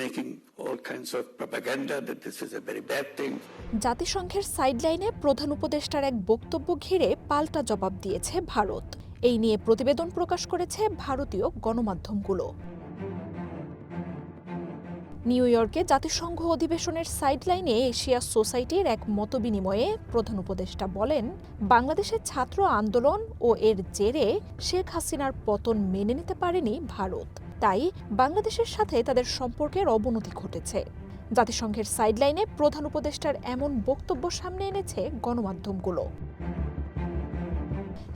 making all kinds of propaganda that this is a very bad thing. জাতিসংঘের সাইডলাইনে প্রধান উপদেষ্টার এক বক্তব্য ঘিরে পাল্টা জবাব দিয়েছে ভারত। এই নিয়ে প্রতিবেদন প্রকাশ করেছে ভারতীয় গণমাধ্যমগুলো। নিউ ইয়র্কে জাতিসংঘ অধিবেশনের সাইডলাইনে এশিয়া সোসাইটির এক মতবিনিময়ে প্রধান উপদেষ্টা বলেন, বাংলাদেশের ছাত্র আন্দোলন ও এর জেরে শেখ হাসিনার পতন মেনে নিতে পারেনি ভারত, তাই বাংলাদেশের সাথে তাদের সম্পর্কের অবনতি ঘটেছে। জাতিসংঘের সাইডলাইনে প্রধান উপদেষ্টার এমন বক্তব্য সামনে এনেছে গণমাধ্যমগুলো।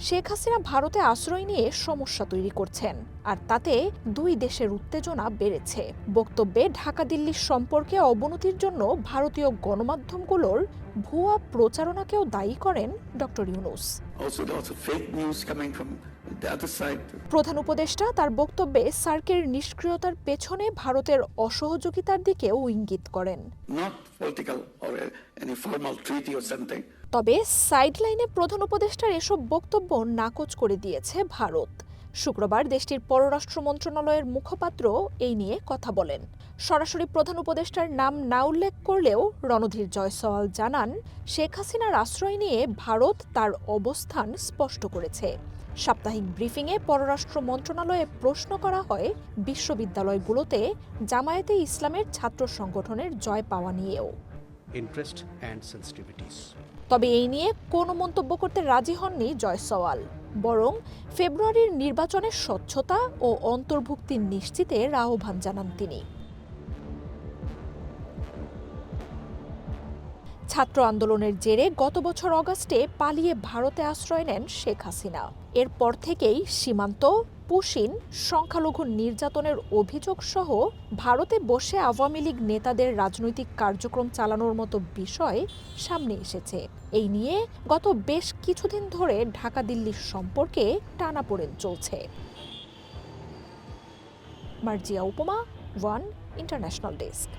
শেখ হাসিনা ভারতে আশ্রয় নিয়ে সমস্যা তৈরি করছেন, আর তাতে দুই দেশের উত্তেজনা বেড়েছে। বক্তব্যে ঢাকা দিল্লির সম্পর্কে অবনতির জন্য ভারতীয় গণমাধ্যমগুলোর ভুয়া প্রচারণাকেও দায়ী করেন ডক্টর ইউনূস। প্রধান উপদেষ্টা তার বক্তব্যে সার্কের নিষ্ক্রিয়তার পেছনে ভারতের অসহযোগিতার দিকেও ইঙ্গিত করেন। তবে সাইডলাইনে প্রধান উপদেষ্টার এসব বক্তব্য নাকচ করে দিয়েছে ভারত। শুক্রবার দেশটির পররাষ্ট্র মন্ত্রণালয়ের মুখপাত্র এই নিয়ে কথা বলেন। সরাসরি প্রধান উপদেষ্টার নাম না উল্লেখ করলেও রণধীর জয়সওয়াল জানান, শেখ হাসিনার আশ্রয় নিয়ে ভারত তার অবস্থান স্পষ্ট করেছে। সাপ্তাহিক ব্রিফিংয়ে পররাষ্ট্র মন্ত্রণালয়ে প্রশ্ন করা হয় বিশ্ববিদ্যালয়গুলোতে জামায়াতে ইসলামের ছাত্র সংগঠনের জয় পাওয়া নিয়েও। তবে এই নিয়ে কোনো মন্তব্য করতে রাজি হননি জয়সওয়াল, বরং ফেব্রুয়ারির নির্বাচনের স্বচ্ছতা ও অন্তর্ভুক্তি নিশ্চিতের আহ্বান জানান তিনি। ছাত্র আন্দোলনের জেরে গত বছর অগাস্টে পালিয়ে ভারতে আশ্রয় নেন শেখ হাসিনা। এরপর থেকেই সীমান্ত, পুশিন, সংখ্যালঘু নির্যাতনের অভিযোগ সহ ভারতে বসে আওয়ামী লীগ নেতাদের রাজনৈতিক কার্যক্রম চালানোর মতো বিষয় সামনে এসেছে। এই নিয়ে গত বেশ কিছুদিন ধরে ঢাকা দিল্লির সম্পর্কে টানাপোড়েন চলছে। মার্জিয়া উপমা, ওয়ান ইন্টারন্যাশনাল ডেস্ক।